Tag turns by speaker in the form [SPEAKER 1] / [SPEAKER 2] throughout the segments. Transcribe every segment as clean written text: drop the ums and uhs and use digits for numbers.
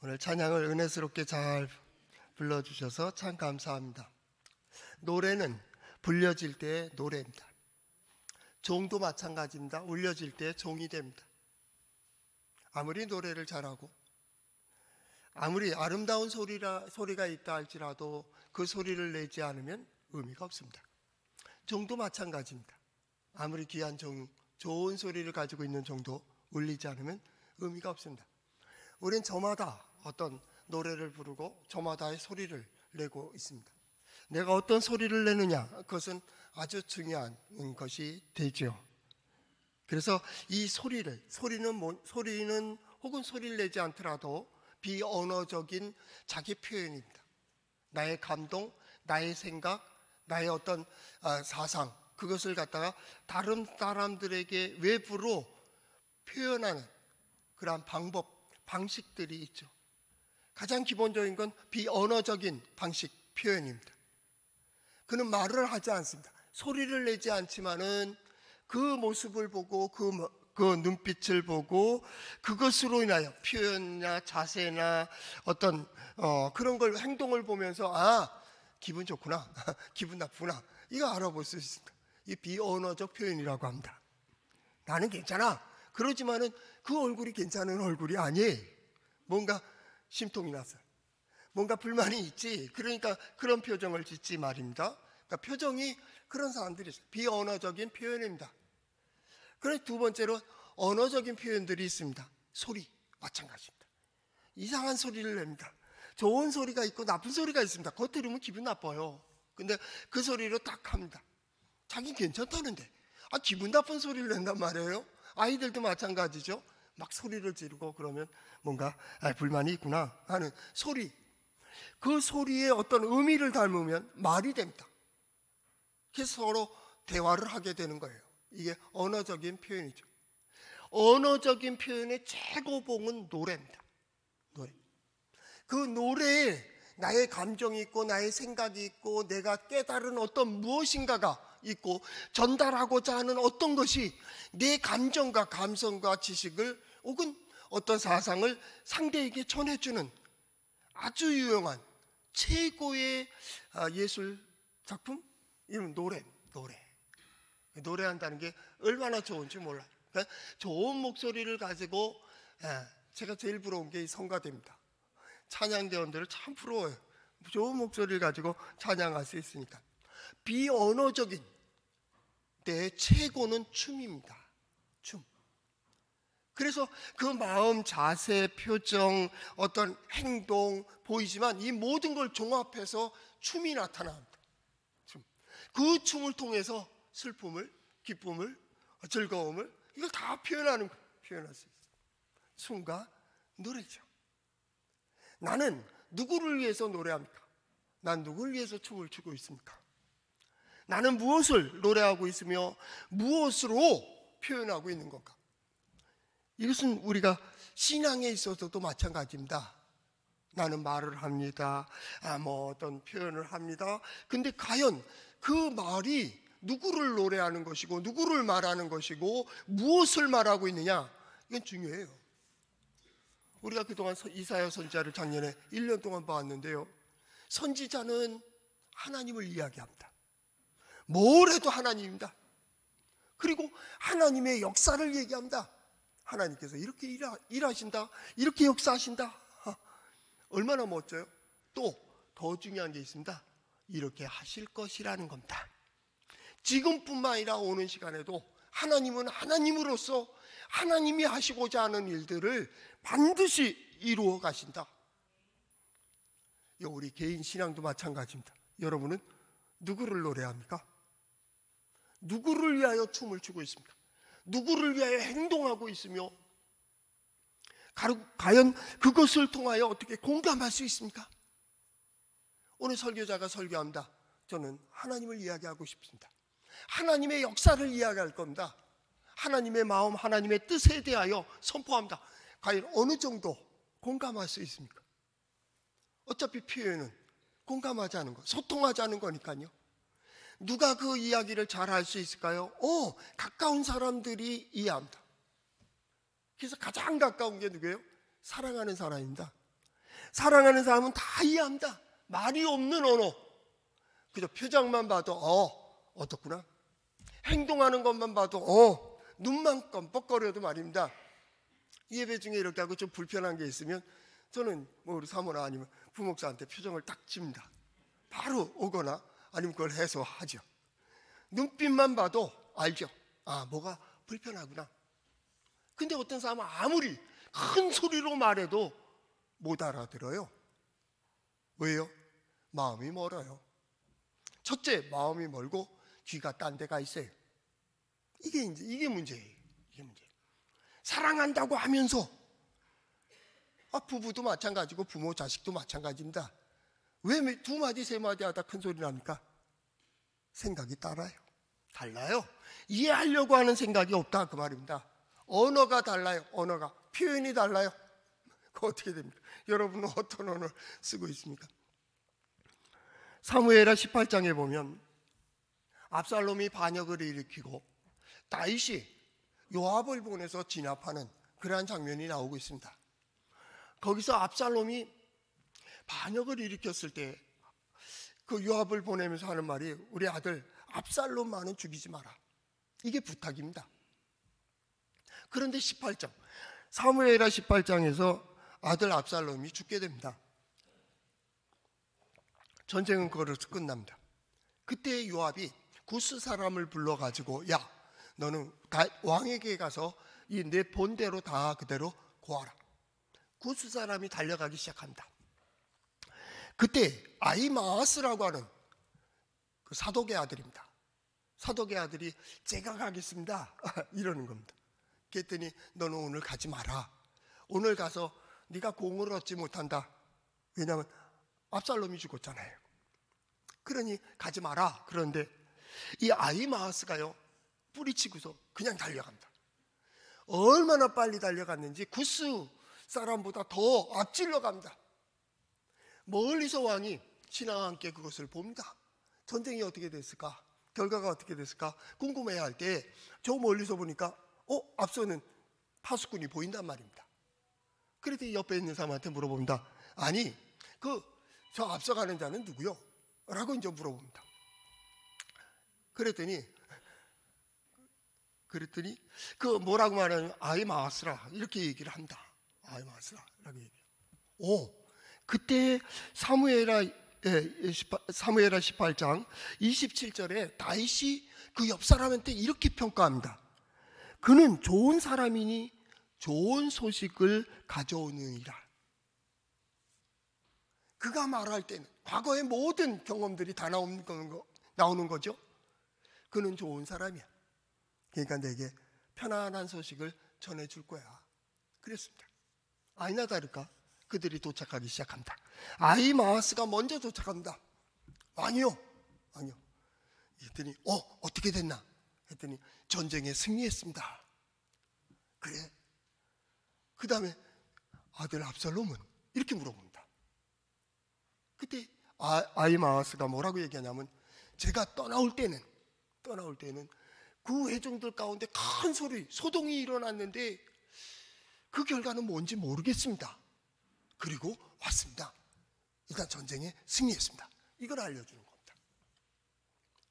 [SPEAKER 1] 오늘 찬양을 은혜스럽게 잘 불러주셔서 참 감사합니다. 노래는 불려질 때의 노래입니다. 종도 마찬가지입니다. 울려질 때 종이 됩니다. 아무리 노래를 잘하고 아무리 아름다운 소리가 있다 할지라도 그 소리를 내지 않으면 의미가 없습니다. 종도 마찬가지입니다. 아무리 귀한 종, 좋은 소리를 가지고 있는 종도 울리지 않으면 의미가 없습니다. 우린 저마다 어떤 노래를 부르고 저마다의 소리를 내고 있습니다. 내가 어떤 소리를 내느냐, 그것은 아주 중요한 것이 되죠. 그래서 이 소리는 혹은 소리를 내지 않더라도 비언어적인 자기 표현입니다. 나의 감동, 나의 생각, 나의 어떤 사상, 그것을 갖다가 다른 사람들에게 외부로 표현하는 그러한 방식들이 있죠. 가장 기본적인 건 비언어적인 방식, 표현입니다. 그는 말을 하지 않습니다. 소리를 내지 않지만은 그 모습을 보고 그 눈빛을 보고 그것으로 인하여 표현이나 자세나 어떤 그런 걸 행동을 보면서 기분 좋구나, 기분 나쁘구나, 이거 알아볼 수 있습니다. 이 비언어적 표현이라고 합니다. 나는 괜찮아. 그러지만은 그 얼굴이 괜찮은 얼굴이 아니에요. 뭔가 심통이 났어요. 뭔가 불만이 있지. 그러니까 그런 표정을 짓지 말입니다. 그러니까 표정이 그런 사람들이 있어요. 비언어적인 표현입니다. 그래서 두 번째로 언어적인 표현들이 있습니다. 소리 마찬가지입니다. 이상한 소리를 냅니다. 좋은 소리가 있고 나쁜 소리가 있습니다. 그거 들으면 기분 나빠요. 근데 그 소리로 딱 합니다. 자기 괜찮다는데 기분 나쁜 소리를 낸단 말이에요. 아이들도 마찬가지죠. 막 소리를 지르고 그러면 뭔가 불만이 있구나 하는 소리. 그 소리에 어떤 의미를 담으면 말이 됩니다. 그래서 서로 대화를 하게 되는 거예요. 이게 언어적인 표현이죠. 언어적인 표현의 최고봉은 노래입니다. 노래. 그 노래에 나의 감정이 있고 나의 생각이 있고 내가 깨달은 어떤 무엇인가가 있고 전달하고자 하는 어떤 것이 내 감정과 감성과 지식을 혹은 어떤 사상을 상대에게 전해주는 아주 유용한 최고의 예술 작품? 이런 노래. 노래한다는 게 얼마나 좋은지 몰라요. 그러니까 좋은 목소리를 가지고 제가 제일 부러운 게 이 성가대입니다. 찬양대원들을 참 부러워요. 좋은 목소리를 가지고 찬양할 수 있으니까. 비언어적인 때의 최고는 춤입니다. 춤. 그래서 그 마음, 자세, 표정, 어떤 행동 보이지만 이 모든 걸 종합해서 춤이 나타납니다. 춤. 그 춤을 통해서 슬픔을, 기쁨을, 즐거움을 이걸 다 표현할 수 있어요. 춤과 노래죠. 나는 누구를 위해서 노래합니까? 난 누구를 위해서 춤을 추고 있습니까? 나는 무엇을 노래하고 있으며 무엇으로 표현하고 있는 건가? 이것은 우리가 신앙에 있어서도 마찬가지입니다. 나는 말을 합니다. 어떤 표현을 합니다. 근데 과연 그 말이 누구를 노래하는 것이고 누구를 말하는 것이고 무엇을 말하고 있느냐, 이건 중요해요. 우리가 그동안 이사야 선지자를 작년에 1년 동안 봐왔는데요, 선지자는 하나님을 이야기합니다. 뭘 해도 하나님입니다. 그리고 하나님의 역사를 얘기합니다. 하나님께서 이렇게 일하신다, 이렇게 역사하신다. 얼마나 멋져요. 또 더 중요한 게 있습니다. 이렇게 하실 것이라는 겁니다. 지금뿐만 아니라 오는 시간에도 하나님은 하나님으로서 하나님이 하시고자 하는 일들을 반드시 이루어 가신다. 우리 개인 신앙도 마찬가지입니다. 여러분은 누구를 노래합니까? 누구를 위하여 춤을 추고 있습니까? 누구를 위하여 행동하고 있으며 과연 그것을 통하여 어떻게 공감할 수 있습니까? 오늘 설교자가 설교합니다. 저는 하나님을 이야기하고 싶습니다. 하나님의 역사를 이야기할 겁니다. 하나님의 마음, 하나님의 뜻에 대하여 선포합니다. 과연 어느 정도 공감할 수 있습니까? 어차피 표현은 공감하자는 거, 소통하자는 거니까요. 누가 그 이야기를 잘 할 수 있을까요? 가까운 사람들이 이해합니다. 그래서 가장 가까운 게 누구예요? 사랑하는 사람입니다. 사랑하는 사람은 다 이해합니다. 말이 없는 언어. 그저 표정만 봐도 어떻구나. 행동하는 것만 봐도 눈만 껌뻑거려도 말입니다. 예배 중에 이렇게 하고 좀 불편한 게 있으면 저는 우리 사모나 아니면 부목사한테 표정을 딱 찝니다. 바로 오거나 아니면 그걸 해소하죠. 눈빛만 봐도 알죠. 뭐가 불편하구나. 근데 어떤 사람은 아무리 큰 소리로 말해도 못 알아들어요. 왜요? 마음이 멀어요. 첫째, 마음이 멀고 귀가 딴 데가 있어요. 이게 문제예요. 이게 문제. 사랑한다고 하면서 부부도 마찬가지고 부모 자식도 마찬가지입니다. 왜 두 마디 세 마디 하다 큰 소리 납니까? 생각이 달라요. 이해하려고 하는 생각이 없다 그 말입니다. 언어가 달라요. 언어가 표현이 달라요. 그 어떻게 됩니까? 여러분은 어떤 언어를 쓰고 있습니까? 사무엘하 18장에 보면 압살롬이 반역을 일으키고 다윗이 요압을 보내서 진압하는 그러한 장면이 나오고 있습니다. 거기서 압살롬이 반역을 일으켰을 때 그 요압을 보내면서 하는 말이 우리 아들 압살롬만은 죽이지 마라. 이게 부탁입니다. 그런데 18장 사무엘하 18장에서 아들 압살롬이 죽게 됩니다. 전쟁은 그것으로 끝납니다. 그때 요압이 구스 사람을 불러가지고 야 너는 왕에게 가서 이 내 본대로 다 그대로 고하라. 구스 사람이 달려가기 시작합니다. 그때 아히마아스라고 하는 그 사독의 아들입니다. 사독의 아들이 제가 가겠습니다 이러는 겁니다. 그랬더니 너는 오늘 가지 마라. 오늘 가서 네가 공을 얻지 못한다. 왜냐하면 압살롬이 죽었잖아요. 그러니 가지 마라. 그런데 이 아히마아스가요 뿌리치고서 그냥 달려갑니다. 얼마나 빨리 달려갔는지 구스 사람보다 더 앞질러 갑니다. 멀리서 왕이 신하와 함께 그것을 봅니다. 전쟁이 어떻게 됐을까? 결과가 어떻게 됐을까? 궁금해할 때 저 멀리서 보니까 앞서는 파수꾼이 보인단 말입니다. 그랬더니 옆에 있는 사람한테 물어봅니다. 아니 저 앞서가는 자는 누구요? 라고 이제 물어봅니다. 그랬더니 그 뭐라고 말하면 아히마아스라 이렇게 얘기를 합니다. 아히마아스라 라고 얘기해요. 그때 사무엘하 18장 27절에 다윗이 그 옆 사람한테 이렇게 평가합니다. 그는 좋은 사람이니 좋은 소식을 가져오느니라. 그가 말할 때는 과거의 모든 경험들이 다 나오는 거죠. 그는 좋은 사람이야. 그러니까 내게 편안한 소식을 전해줄 거야. 그랬습니다. 아니나 다를까 그들이 도착하기 시작합니다. 아히마아스가 먼저 도착합니다. 아니요. 했더니 어떻게 됐나? 했더니 전쟁에 승리했습니다. 그래? 그 다음에 아들 압살롬은? 이렇게 물어봅니다. 그때 아히마아스가 뭐라고 얘기하냐면 제가 떠나올 때는 그 회중들 가운데 큰 소동이 일어났는데 그 결과는 뭔지 모르겠습니다. 그리고 왔습니다. 일단 전쟁에 승리했습니다. 이걸 알려주는 겁니다.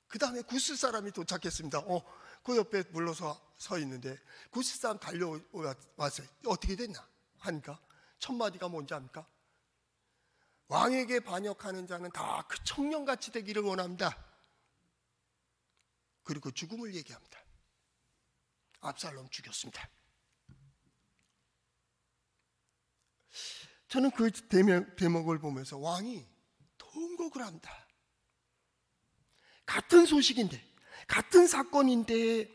[SPEAKER 1] 그 다음에 구스 사람이 도착했습니다. 그 옆에 물러서 서 있는데 구스 사람 달려왔어요. 어떻게 됐나 하니까 첫 마디가 뭔지 압니까? 왕에게 반역하는 자는 다 그 청년같이 되기를 원합니다. 그리고 죽음을 얘기합니다. 압살롬 죽였습니다. 저는 그 대목을 보면서 왕이 통곡을 합니다. 같은 소식인데, 같은 사건인데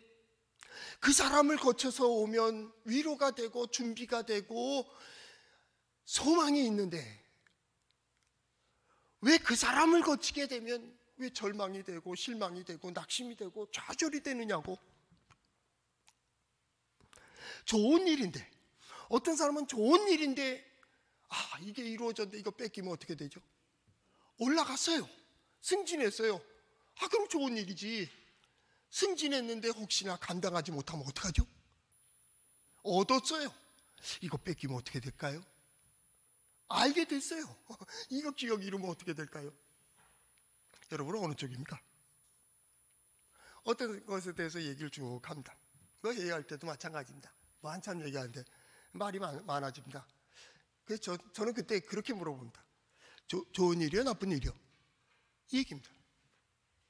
[SPEAKER 1] 그 사람을 거쳐서 오면 위로가 되고 준비가 되고 소망이 있는데 왜 그 사람을 거치게 되면 왜 절망이 되고 실망이 되고 낙심이 되고 좌절이 되느냐고. 좋은 일인데, 어떤 사람은 좋은 일인데 이게 이루어졌는데 이거 뺏기면 어떻게 되죠? 올라갔어요. 승진했어요. 그럼 좋은 일이지. 승진했는데 혹시나 감당하지 못하면 어떡하죠? 얻었어요. 이거 뺏기면 어떻게 될까요? 알게 됐어요. 이거 기억 잃으면 어떻게 될까요? 여러분은 어느 쪽입니까? 어떤 것에 대해서 얘기를 쭉 합니다. 그거 얘기할 때도 마찬가지입니다. 뭐 한참 얘기하는데 말이 많아집니다. 그래서 저는 그때 그렇게 물어봅니다. 좋은 일이요? 나쁜 일이요? 이 얘기입니다.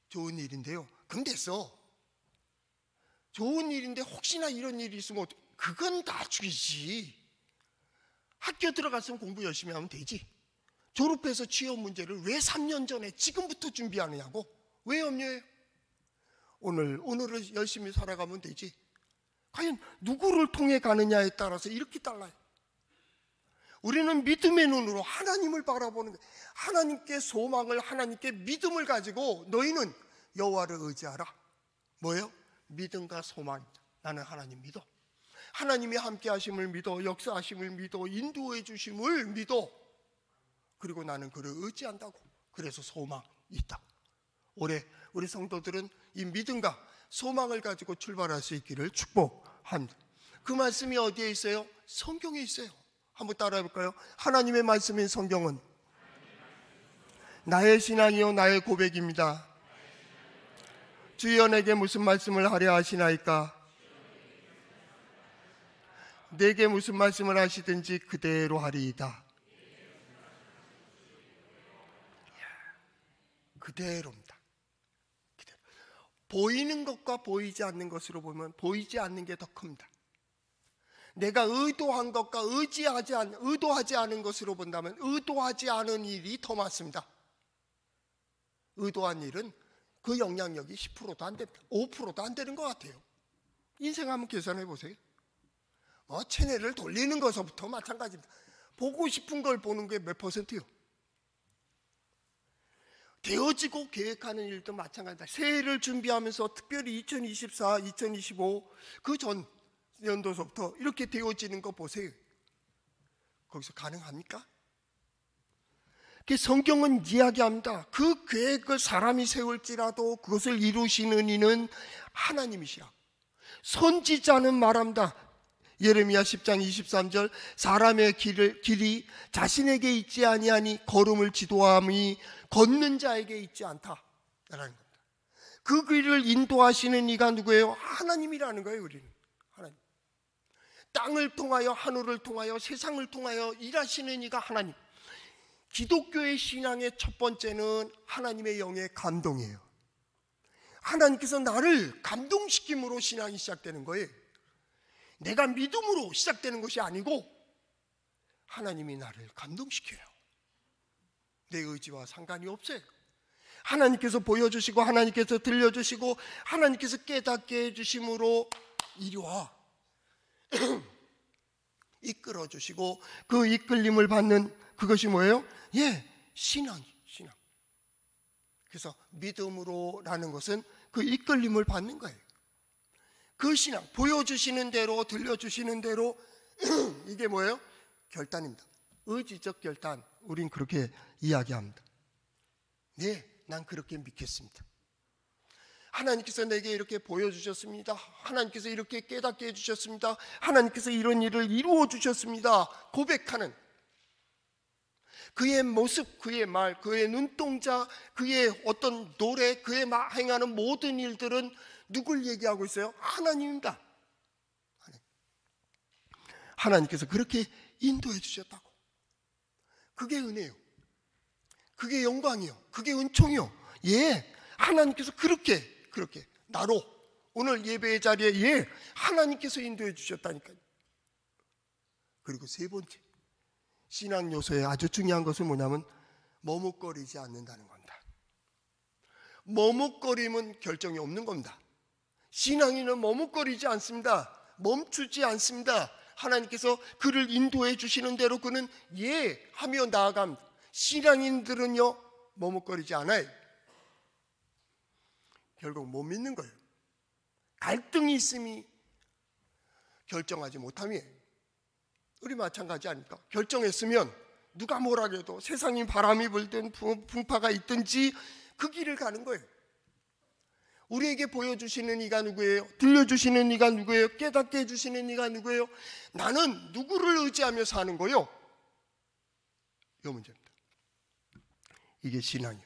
[SPEAKER 1] 좋은 일인데요. 그럼 됐어. 좋은 일인데 혹시나 이런 일이 있으면 그건 나중이지. 학교 들어갔으면 공부 열심히 하면 되지. 졸업해서 취업 문제를 왜 3년 전에 지금부터 준비하느냐고. 왜 염려해요? 오늘을 열심히 살아가면 되지. 과연 누구를 통해 가느냐에 따라서 이렇게 달라요. 우리는 믿음의 눈으로 하나님을 바라보는 거예요. 하나님께 소망을, 하나님께 믿음을 가지고 너희는 여호와를 의지하라. 뭐예요? 믿음과 소망입니다. 나는 하나님 믿어. 하나님이 함께 하심을 믿어. 역사하심을 믿어. 인도해 주심을 믿어. 그리고 나는 그를 의지한다고. 그래서 소망이 있다고. 올해 우리 성도들은 이 믿음과 소망을 가지고 출발할 수 있기를 축복합니다. 그 말씀이 어디에 있어요? 성경에 있어요. 한번 따라해 볼까요? 하나님의 말씀인 성경은 나의 신앙이요 나의 고백입니다. 주여 내게 무슨 말씀을 하려 하시나이까? 내게 무슨 말씀을 하시든지 그대로 하리이다. 그대로입니다. 그대로. 보이는 것과 보이지 않는 것으로 보면 보이지 않는 게 더 큽니다. 내가 의도한 것과 의도하지 않은 것으로 본다면 의도하지 않은 일이 더 많습니다. 의도한 일은 그 영향력이 10%도 안 됩니다. 5%도 안 되는 것 같아요. 인생 한번 계산해 보세요. 채널을 돌리는 것부터 마찬가지입니다. 보고 싶은 걸 보는 게 몇 %요? 되어지고 계획하는 일도 마찬가지다. 새해를 준비하면서 특별히 2024, 2025 그 전 연도서부터 이렇게 되어지는 거 보세요. 거기서 가능합니까? 성경은 이야기합니다. 그 계획을 사람이 세울지라도 그것을 이루시는 이는 하나님이시라. 선지자는 말합니다. 예레미야 10장 23절 사람의 길이 자신에게 있지 아니하니 걸음을 지도함이 걷는 자에게 있지 않다라는 겁니다. 그 길을 인도하시는 이가 누구예요? 하나님이라는 거예요. 우리는 하나님. 땅을 통하여 하늘을 통하여 세상을 통하여 일하시는 이가 하나님. 기독교의 신앙의 첫 번째는 하나님의 영의 감동이에요. 하나님께서 나를 감동시킴으로 신앙이 시작되는 거예요. 내가 믿음으로 시작되는 것이 아니고 하나님이 나를 감동시켜요. 내 의지와 상관이 없어요. 하나님께서 보여주시고 하나님께서 들려주시고 하나님께서 깨닫게 해주심으로 이리 와 이끌어주시고 그 이끌림을 받는 그것이 뭐예요? 신앙. 그래서 믿음으로라는 것은 그 이끌림을 받는 거예요. 그 신앙, 보여주시는 대로 들려주시는 대로 이게 뭐예요? 결단입니다. 의지적 결단. 우린 그렇게 이야기합니다. 난 그렇게 믿겠습니다. 하나님께서 내게 이렇게 보여주셨습니다. 하나님께서 이렇게 깨닫게 해주셨습니다. 하나님께서 이런 일을 이루어 주셨습니다. 고백하는 그의 모습, 그의 말, 그의 눈동자, 그의 어떤 노래, 그의 행하는 모든 일들은 누굴 얘기하고 있어요? 하나님입니다. 하나님께서 그렇게 인도해 주셨다고. 그게 은혜요. 그게 영광이요. 그게 은총이요. 하나님께서 그렇게 나로 오늘 예배의 자리에 하나님께서 인도해 주셨다니까요. 그리고 세 번째 신앙 요소에 아주 중요한 것은 뭐냐면 머뭇거리지 않는다는 겁니다. 머뭇거림은 결정이 없는 겁니다. 신앙인은 머뭇거리지 않습니다. 멈추지 않습니다. 하나님께서 그를 인도해 주시는 대로 그는 하며 나아갑니다. 신앙인들은요 머뭇거리지 않아요. 결국 못 믿는 거예요. 갈등이 있음이 결정하지 못함이에요. 우리 마찬가지 아닙니까? 결정했으면 누가 뭐라 해도 세상이 바람이 불든 풍파가 있든지 그 길을 가는 거예요. 우리에게 보여주시는 이가 누구예요? 들려주시는 이가 누구예요? 깨닫게 해주시는 이가 누구예요? 나는 누구를 의지하며 사는 거예요? 이 문제입니다. 이게 신앙이요.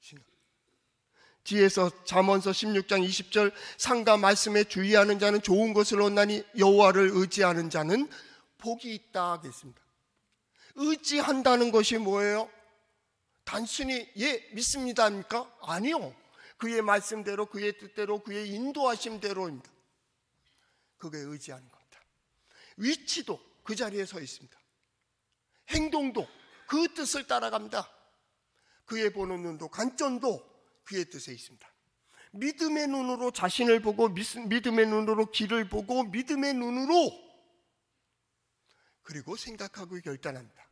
[SPEAKER 1] 신앙. 뒤에서 잠언서 16장 20절 상가 말씀에 주의하는 자는 좋은 것을 얻나니 여호와를 의지하는 자는 복이 있다 하겠습니다. 의지한다는 것이 뭐예요? 단순히 믿습니다입니까? 아니요. 그의 말씀대로, 그의 뜻대로, 그의 인도하심대로입니다. 그게 의지하는 겁니다. 위치도 그 자리에 서 있습니다. 행동도 그 뜻을 따라갑니다. 그의 보는 눈도 관점도 그의 뜻에 있습니다. 믿음의 눈으로 자신을 보고 믿음의 눈으로 길을 보고 믿음의 눈으로 그리고 생각하고 결단합니다.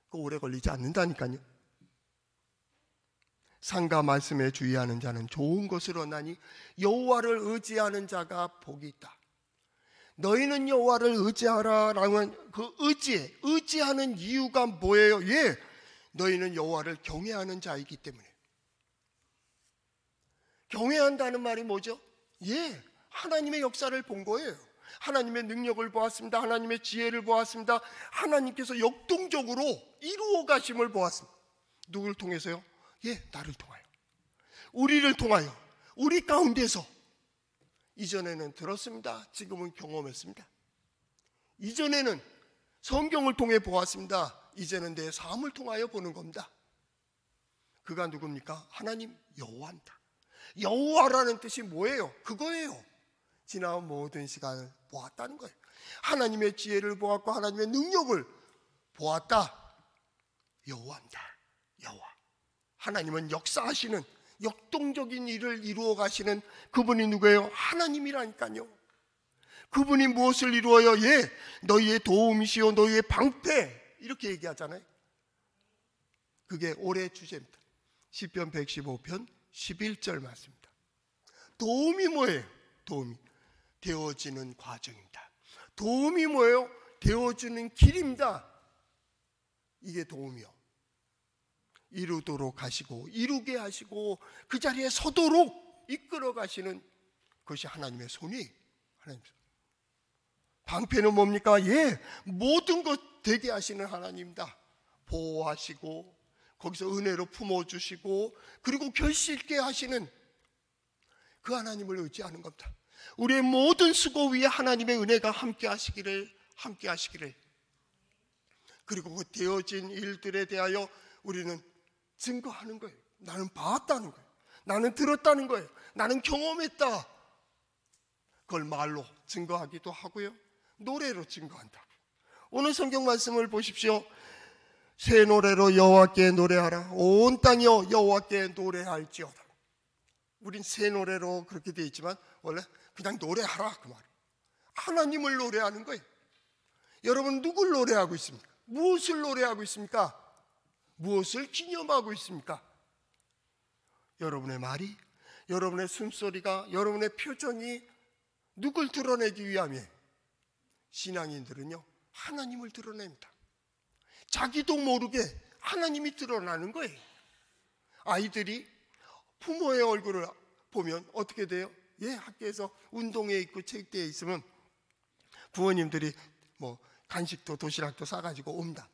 [SPEAKER 1] 그 오래 걸리지 않는다니까요. 상가 말씀에 주의하는 자는 좋은 것을 얻나니 여호와를 의지하는 자가 복이 있다. 너희는 여호와를 의지하라라는 그 의지하는 이유가 뭐예요? 너희는 여호와를 경외하는 자이기 때문에. 경외한다는 말이 뭐죠? 하나님의 역사를 본 거예요. 하나님의 능력을 보았습니다. 하나님의 지혜를 보았습니다. 하나님께서 역동적으로 이루어 가심을 보았습니다. 누구를 통해서요? 나를 통하여, 우리를 통하여, 우리 가운데서. 이전에는 들었습니다. 지금은 경험했습니다. 이전에는 성경을 통해 보았습니다. 이제는 내 삶을 통하여 보는 겁니다. 그가 누굽니까? 하나님 여호와입니다. 여호와라는 뜻이 뭐예요? 그거예요. 지나온 모든 시간을 보았다는 거예요. 하나님의 지혜를 보았고 하나님의 능력을 보았다. 여호와입니다. 여호와. 하나님은 역사하시는 역동적인 일을 이루어 가시는 그분이 누구예요? 하나님이라니까요. 그분이 무엇을 이루어요? 너희의 도움이시오, 너희의 방패, 이렇게 얘기하잖아요. 그게 올해 주제입니다. 시편 115편 11절 말씀입니다. 도움이 뭐예요? 도움이 되어지는 과정입니다. 도움이 뭐예요? 되어지는 길입니다. 이게 도움이요. 이루도록 하시고 이루게 하시고 그 자리에 서도록 이끌어 가시는 것이 하나님의 손이. 하나님 손. 방패는 뭡니까? 모든 것 되게 하시는 하나님입니다. 보호하시고 거기서 은혜로 품어주시고 그리고 결실 있게 하시는 그 하나님을 의지하는 겁니다. 우리의 모든 수고 위에 하나님의 은혜가 함께 하시기를 그리고 그 되어진 일들에 대하여 우리는 증거하는 거예요. 나는 봤다는 거예요. 나는 들었다는 거예요. 나는 경험했다. 그걸 말로 증거하기도 하고요. 노래로 증거한다. 오늘 성경 말씀을 보십시오. 새 노래로 여호와께 노래하라. 온 땅이여 여호와께 노래할지어다. 우린 새 노래로 그렇게 되어 있지만 원래 그냥 노래하라 그 말. 하나님을 노래하는 거예요. 여러분 누굴 노래하고 있습니까? 무엇을 노래하고 있습니까? 무엇을 기념하고 있습니까? 여러분의 말이, 여러분의 숨소리가, 여러분의 표정이 누굴 드러내기 위함이에요? 신앙인들은요 하나님을 드러냅니다. 자기도 모르게 하나님이 드러나는 거예요. 아이들이 부모의 얼굴을 보면 어떻게 돼요? 학교에서 운동회 있고 체육대회 있으면 부모님들이 간식도 도시락도 싸가지고 옵니다.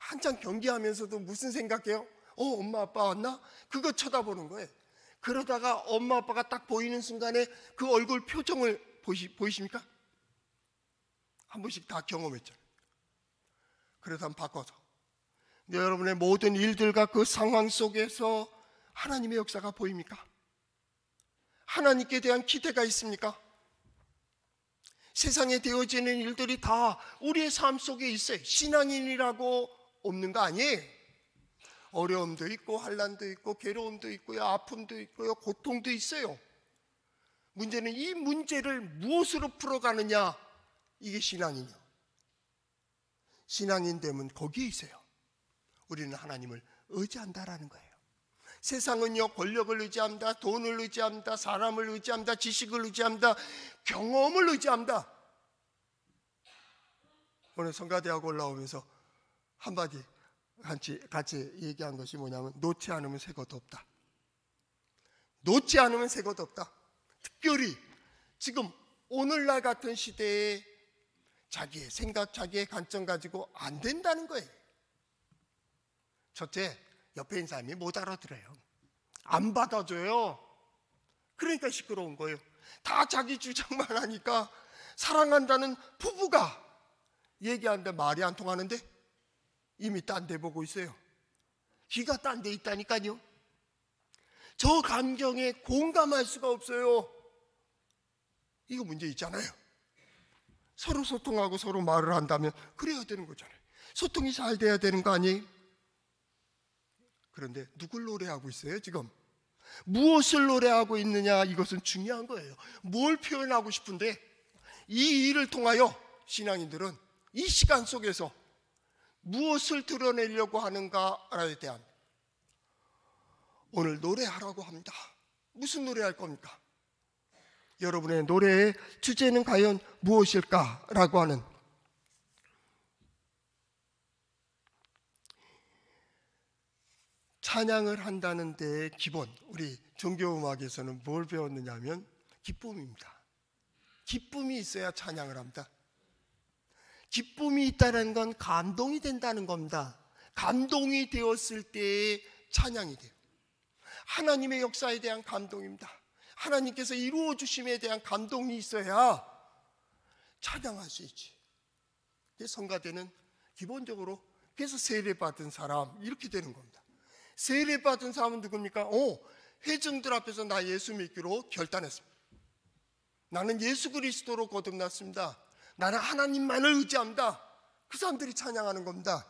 [SPEAKER 1] 한참 경기하면서도 무슨 생각해요? 엄마 아빠 왔나? 그거 쳐다보는 거예요. 그러다가 엄마 아빠가 딱 보이는 순간에 그 얼굴 표정을 보이십니까? 한 번씩 다 경험했잖아요. 그래서 한번 바꿔서 여러분의 모든 일들과 그 상황 속에서 하나님의 역사가 보입니까? 하나님께 대한 기대가 있습니까? 세상에 되어지는 일들이 다 우리의 삶 속에 있어요. 신앙인이라고 없는 거 아니에요. 어려움도 있고 환난도 있고 괴로움도 있고요, 아픔도 있고요, 고통도 있어요. 문제는 이 문제를 무엇으로 풀어가느냐, 이게 신앙이냐. 신앙인 되면 거기에 있어요. 우리는 하나님을 의지한다라는 거예요. 세상은요 권력을 의지합니다, 돈을 의지합니다, 사람을 의지합니다, 지식을 의지합니다, 경험을 의지합니다. 오늘 성가대학 올라오면서 한마디 같이 얘기한 것이 뭐냐면 놓지 않으면 새 것 없다. 놓지 않으면 새 것 없다. 특별히 지금 오늘날 같은 시대에 자기의 생각, 자기의 관점 가지고 안 된다는 거예요. 첫째, 옆에 있는 사람이 못 알아들어요. 안 받아줘요. 그러니까 시끄러운 거예요. 다 자기 주장만 하니까 사랑한다는 부부가 얘기하는데 말이 안 통하는데 이미 딴 데 보고 있어요. 귀가 딴 데 있다니까요. 저 감정에 공감할 수가 없어요. 이거 문제 있잖아요. 서로 소통하고 서로 말을 한다면 그래야 되는 거잖아요. 소통이 잘 돼야 되는 거 아니에요? 그런데 누굴 노래하고 있어요 지금? 무엇을 노래하고 있느냐, 이것은 중요한 거예요. 뭘 표현하고 싶은데 이 일을 통하여 신앙인들은 이 시간 속에서 무엇을 드러내려고 하는가에 대한, 오늘 노래하라고 합니다. 무슨 노래할 겁니까? 여러분의 노래의 주제는 과연 무엇일까라고 하는, 찬양을 한다는 데의 기본, 우리 종교음악에서는 뭘 배웠느냐 하면 기쁨입니다. 기쁨이 있어야 찬양을 합니다. 기쁨이 있다는 건 감동이 된다는 겁니다. 감동이 되었을 때의 찬양이 돼요. 하나님의 역사에 대한 감동입니다. 하나님께서 이루어 주심에 대한 감동이 있어야 찬양할 수 있지. 성가대는 기본적으로, 그래서 세례받은 사람 이렇게 되는 겁니다. 세례받은 사람은 누굽니까? 회중들 앞에서 나 예수 믿기로 결단했습니다. 나는 예수 그리스도로 거듭났습니다. 나는 하나님만을 의지합니다. 그 사람들이 찬양하는 겁니다.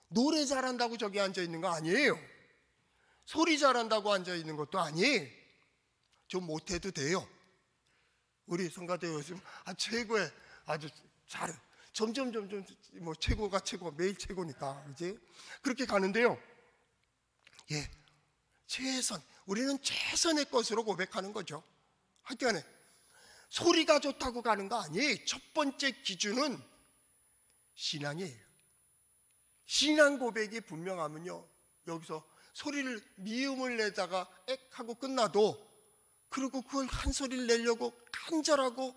[SPEAKER 1] 노래 잘한다고 저기 앉아있는 거 아니에요. 소리 잘한다고 앉아있는 것도 아니에요. 좀 못해도 돼요. 우리 성가대 요즘 최고의, 아주 잘, 점점 뭐 최고가 최고, 매일 최고니까 그지? 그렇게 가는데요. 예, 최선, 우리는 최선의 것으로 고백하는 거죠. 하여튼간에 소리가 좋다고 가는 거 아니에요. 첫 번째 기준은 신앙이에요. 신앙 고백이 분명하면요, 여기서 소리를 미음을 내다가 액 하고 끝나도, 그리고 그걸 한 소리를 내려고 간절하고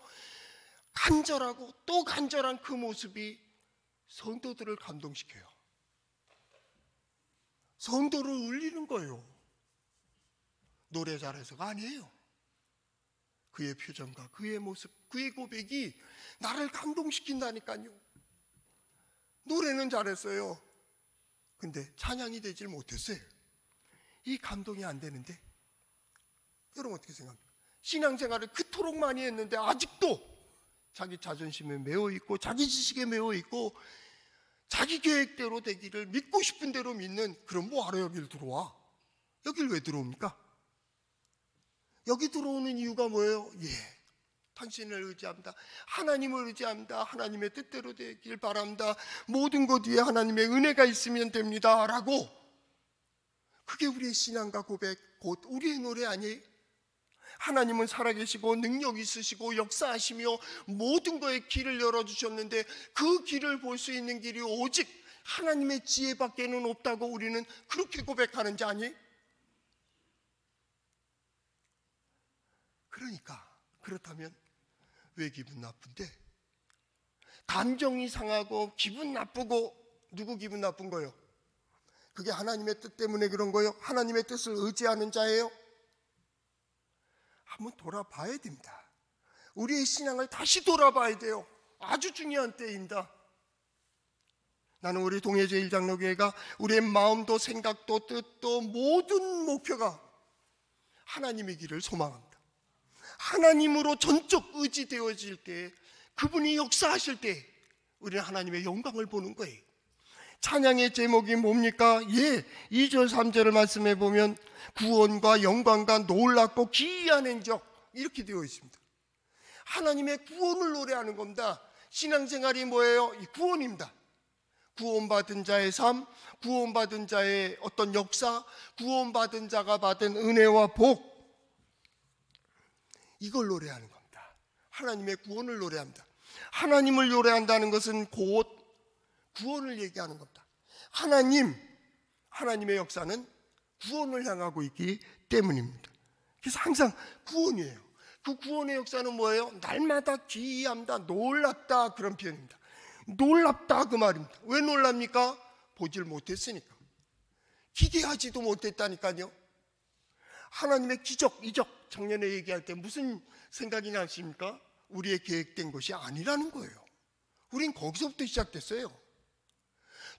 [SPEAKER 1] 또 간절한 그 모습이 성도들을 감동시켜요. 성도를 울리는 거예요. 노래 잘해서가 아니에요. 그의 표정과 그의 모습, 그의 고백이 나를 감동시킨다니까요. 노래는 잘했어요. 근데 찬양이 되질 못했어요. 이 감동이 안 되는데 여러분 어떻게 생각합니까? 신앙생활을 그토록 많이 했는데 아직도 자기 자존심에 매여 있고 자기 지식에 매여 있고 자기 계획대로 되기를 믿고 싶은 대로 믿는, 그럼 뭐하러 여길 들어와? 여길 왜 들어옵니까? 여기 들어오는 이유가 뭐예요? 당신을 의지합니다. 하나님을 의지합니다. 하나님의 뜻대로 되길 바랍니다. 모든 것 위에 하나님의 은혜가 있으면 됩니다 라고. 그게 우리의 신앙과 고백, 곧 우리의 노래 아니에요? 하나님은 살아계시고 능력 있으시고 역사하시며 모든 거에 길을 열어주셨는데 그 길을 볼 수 있는 길이 오직 하나님의 지혜밖에는 없다고 우리는 그렇게 고백하는지 아니? 그러니까 그렇다면 왜 기분 나쁜데? 감정이 상하고 기분 나쁘고, 누구 기분 나쁜 거예요? 그게 하나님의 뜻 때문에 그런 거예요? 하나님의 뜻을 의지하는 자예요? 한번 돌아봐야 됩니다. 우리의 신앙을 다시 돌아봐야 돼요. 아주 중요한 때입니다. 나는 우리 동해제일장로교회가 우리의 마음도 생각도 뜻도 모든 목표가 하나님의 길을 소망합니다. 하나님으로 전적 의지되어질 때, 그분이 역사하실 때 우리는 하나님의 영광을 보는 거예요. 찬양의 제목이 뭡니까? 2절 3절을 말씀해 보면 구원과 영광과 놀랍고 기이한 행적, 이렇게 되어 있습니다. 하나님의 구원을 노래하는 겁니다. 신앙생활이 뭐예요? 이 구원입니다. 구원받은 자의 삶, 구원받은 자의 어떤 역사, 구원받은 자가 받은 은혜와 복, 이걸 노래하는 겁니다. 하나님의 구원을 노래합니다. 하나님을 노래한다는 것은 곧 구원을 얘기하는 겁니다. 하나님의 역사는 구원을 향하고 있기 때문입니다. 그래서 항상 구원이에요. 그 구원의 역사는 뭐예요? 날마다 기이합니다. 놀랍다, 그런 표현입니다. 놀랍다 그 말입니다. 왜 놀랍니까? 보질 못했으니까. 기대하지도 못했다니까요. 하나님의 기적, 이적 작년에 얘기할 때 무슨 생각이 나십니까? 우리의 계획된 것이 아니라는 거예요. 우린 거기서부터 시작됐어요.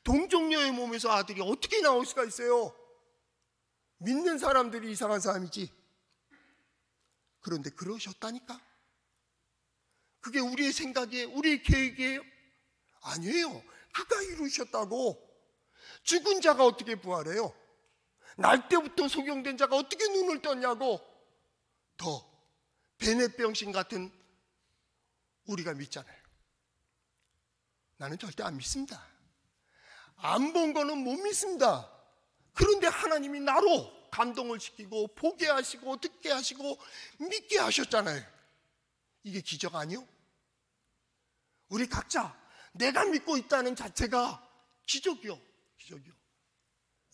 [SPEAKER 1] 동정녀의 몸에서 아들이 어떻게 나올 수가 있어요? 믿는 사람들이 이상한 사람이지. 그런데 그러셨다니까. 그게 우리의 생각이에요? 우리의 계획이에요? 아니에요. 그가 이루셨다고. 죽은 자가 어떻게 부활해요? 날 때부터 소경된 자가 어떻게 눈을 떴냐고. 더 베넷병신 같은 우리가 믿잖아요. 나는 절대 안 믿습니다. 안 본 거는 못 믿습니다. 그런데 하나님이 나로 감동을 시키고 보게 하시고 듣게 하시고 믿게 하셨잖아요. 이게 기적 아니요? 우리 각자 내가 믿고 있다는 자체가 기적이요. 기적이요.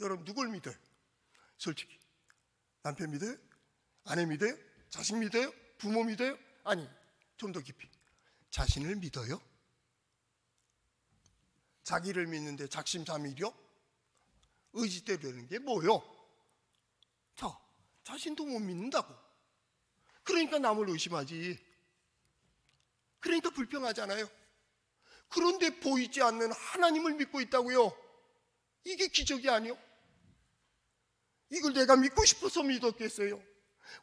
[SPEAKER 1] 여러분 누굴 믿어요? 솔직히 남편 믿어요? 아내 믿어요? 자식 믿어요? 부모 믿어요? 아니, 좀 더 깊이 자신을 믿어요? 자기를 믿는데 작심삼일이요? 의지대로 되는 게 뭐요? 자신도 못 믿는다고. 그러니까 남을 의심하지. 그러니까 불평하잖아요. 그런데 보이지 않는 하나님을 믿고 있다고요. 이게 기적이 아니요? 이걸 내가 믿고 싶어서 믿었겠어요?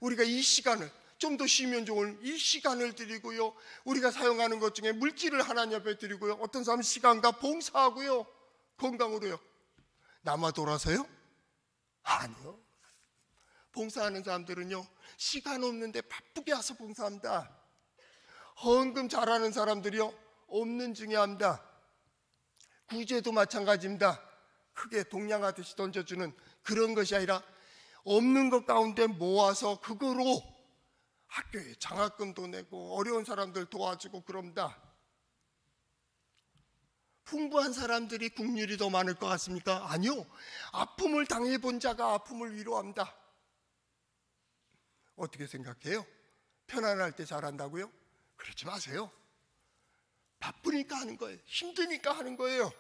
[SPEAKER 1] 우리가 이 시간을, 좀 더 쉬면 좋은 이 시간을 드리고요, 우리가 사용하는 것 중에 물질을 하나님 앞에 드리고요, 어떤 사람은 시간과 봉사하고요, 건강으로요. 남아 돌아서요? 아니요. 봉사하는 사람들은요, 시간 없는데 바쁘게 와서 봉사합니다. 헌금 잘하는 사람들이요, 없는 중에 합니다. 구제도 마찬가지입니다. 크게 동냥하듯이 던져주는 그런 것이 아니라 없는 것 가운데 모아서 그거로 학교에 장학금도 내고 어려운 사람들 도와주고 그럽니다. 풍부한 사람들이 국률이 더 많을 것 같습니까? 아니요. 아픔을 당해본 자가 아픔을 위로합니다. 어떻게 생각해요? 편안할 때 잘한다고요? 그러지 마세요. 바쁘니까 하는 거예요. 힘드니까 하는 거예요.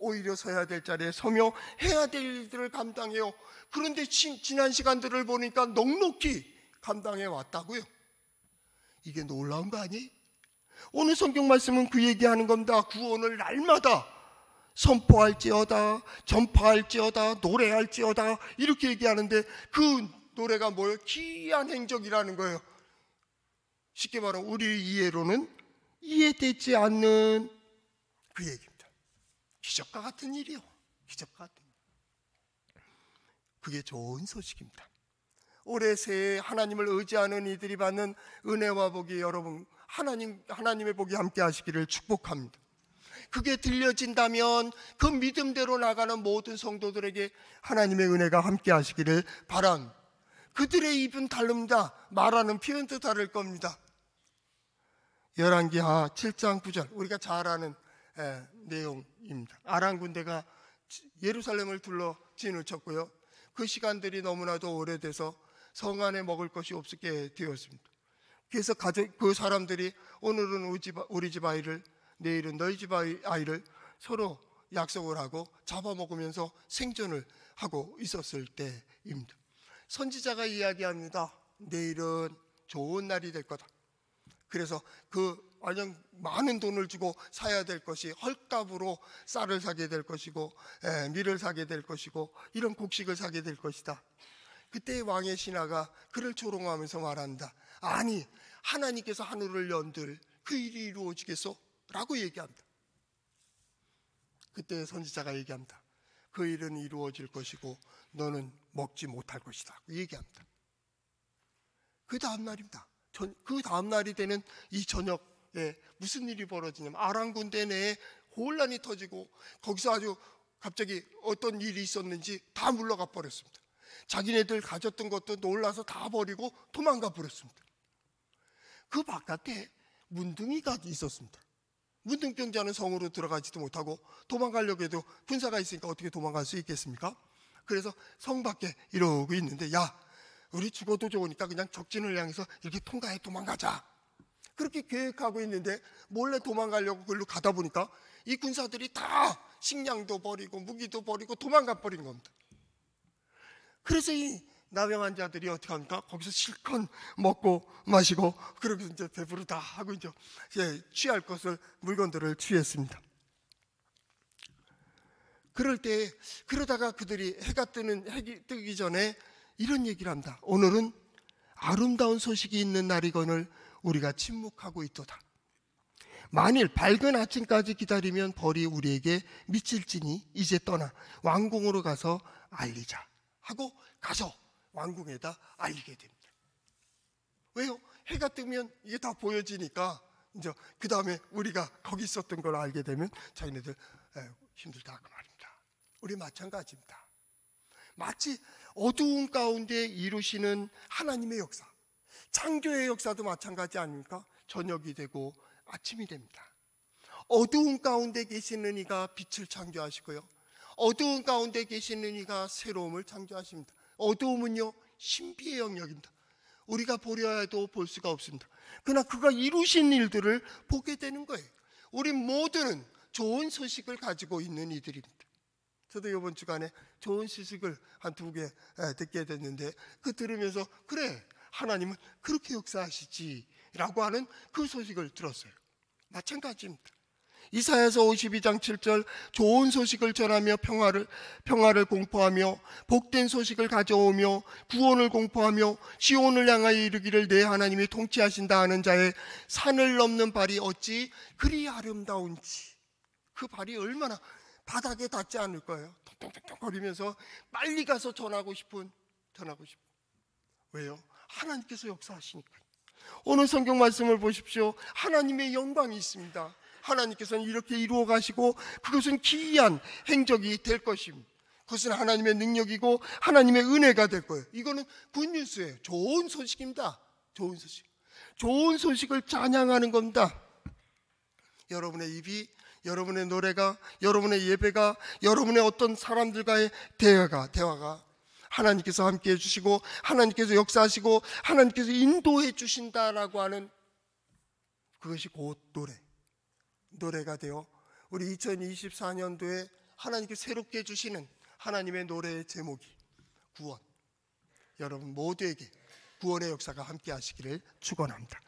[SPEAKER 1] 오히려 서야 될 자리에 서며 해야 될 일들을 감당해요. 그런데 지난 시간들을 보니까 넉넉히 감당해 왔다고요. 이게 놀라운 거 아니에요? 오늘 성경 말씀은 그 얘기하는 겁니다. 구원을 날마다 선포할지어다, 전파할지어다, 노래할지어다 이렇게 얘기하는데 그 노래가 뭐예요? 기이한 행적이라는 거예요. 쉽게 말하면 우리 이해로는 이해되지 않는 그 얘기입니다. 기적과 같은 일이요. 기적과 같은 일. 그게 좋은 소식입니다. 올해 새해 하나님을 의지하는 이들이 받는 은혜와 복이 여러분 하나님의 복이 함께 하시기를 축복합니다. 그게 들려진다면 그 믿음대로 나가는 모든 성도들에게 하나님의 은혜가 함께 하시기를 바랍니다. 그들의 입은 다릅니다. 말하는 표현도 다를 겁니다. 열왕기하 7장 9절 우리가 잘 아는 내용입니다. 아람 군대가 예루살렘을 둘러 진을 쳤고요. 그 시간들이 너무나도 오래돼서 성 안에 먹을 것이 없게 되었습니다. 그래서 그 사람들이 오늘은 우리 집 아이를, 내일은 너희 집 아이를 서로 약속을 하고 잡아먹으면서 생존을 하고 있었을 때입니다. 선지자가 이야기합니다. 내일은 좋은 날이 될 거다. 그래서 완전 많은 돈을 주고 사야 될 것이 헐값으로 쌀을 사게 될 것이고 밀을 사게 될 것이고 이런 곡식을 사게 될 것이다. 그때 왕의 신하가 그를 조롱하면서 말한다. 아니 하나님께서 하늘을 연들 그 일이 이루어지겠소? 라고 얘기합니다. 그때 선지자가 얘기합니다. 그 일은 이루어질 것이고 너는 먹지 못할 것이다 얘기합니다. 그 다음 날입니다. 그 다음 날이 되는 이 저녁에 무슨 일이 벌어지냐면 아람 군대 내에 혼란이 터지고 거기서 아주 갑자기 어떤 일이 있었는지 다 물러가 버렸습니다. 자기네들 가졌던 것도 놀라서 다 버리고 도망가 버렸습니다. 그 바깥에 문둥이가 있었습니다. 문둥병자는 성으로 들어가지도 못하고 도망가려고 해도 군사가 있으니까 어떻게 도망갈 수 있겠습니까? 그래서 성 밖에 이러고 있는데 야 우리 죽어도 좋으니까 그냥 적진을 향해서 이렇게 통과해 도망가자. 그렇게 계획하고 있는데 몰래 도망가려고 그걸로 가다 보니까 이 군사들이 다 식량도 버리고 무기도 버리고 도망가 버린 겁니다. 그래서 이 나병 환자들이 어떻게 합니까? 거기서 실컷 먹고 마시고 그러고 이제 배부르다 하고 이제 취할 것을 물건들을 취했습니다. 그럴 때 그러다가 그들이 해가 뜨기 전에 이런 얘기를 합니다. 오늘은 아름다운 소식이 있는 날이거늘 우리가 침묵하고 있도다. 만일 밝은 아침까지 기다리면 벌이 우리에게 미칠지니 이제 떠나 왕궁으로 가서 알리자 하고 가서 왕궁에다 알리게 됩니다. 왜요? 해가 뜨면 이게 다 보여지니까 이제 그 다음에 우리가 거기 있었던 걸 알게 되면 자기네들 힘들다 그 말입니다. 우리 마찬가지입니다. 마치 어두운 가운데 이루시는 하나님의 역사, 창조의 역사도 마찬가지 아닙니까? 저녁이 되고 아침이 됩니다. 어두운 가운데 계시는 이가 빛을 창조하시고요, 어두운 가운데 계시는 이가 새로움을 창조하십니다. 어두움은요 신비의 영역입니다. 우리가 보려 해도 볼 수가 없습니다. 그러나 그가 이루신 일들을 보게 되는 거예요. 우리 모두는 좋은 소식을 가지고 있는 이들입니다. 저도 이번 주간에 좋은 소식을 한 2개 듣게 됐는데 그 들으면서 그래 하나님은 그렇게 역사하시지 라고 하는 그 소식을 들었어요. 마찬가지입니다. 이사야서 52장 7절 좋은 소식을 전하며 평화를 공포하며 복된 소식을 가져오며 구원을 공포하며 시온을 향하여 이르기를 내 하나님이 통치하신다 하는 자의 산을 넘는 발이 어찌 그리 아름다운지. 그 발이 얼마나 바닥에 닿지 않을 거예요. 톡톡톡 거리면서 빨리 가서 전하고 싶은. 왜요? 하나님께서 역사하시니까요. 오늘 성경 말씀을 보십시오. 하나님의 영광이 있습니다. 하나님께서는 이렇게 이루어 가시고 그것은 기이한 행적이 될 것입니다. 그것은 하나님의 능력이고 하나님의 은혜가 될 거예요. 이거는 굿뉴스예요. 좋은 소식입니다. 좋은 소식을 찬양하는 겁니다. 여러분의 입이, 여러분의 노래가, 여러분의 예배가, 여러분의 어떤 사람들과의 대화가 하나님께서 함께 해주시고 하나님께서 역사하시고 하나님께서 인도해 주신다라고 하는 그것이 곧 노래가 되어 우리 2024년도에 하나님께 새롭게 해주시는 하나님의 노래의 제목이 구원. 여러분 모두에게 구원의 역사가 함께 하시기를 축원합니다.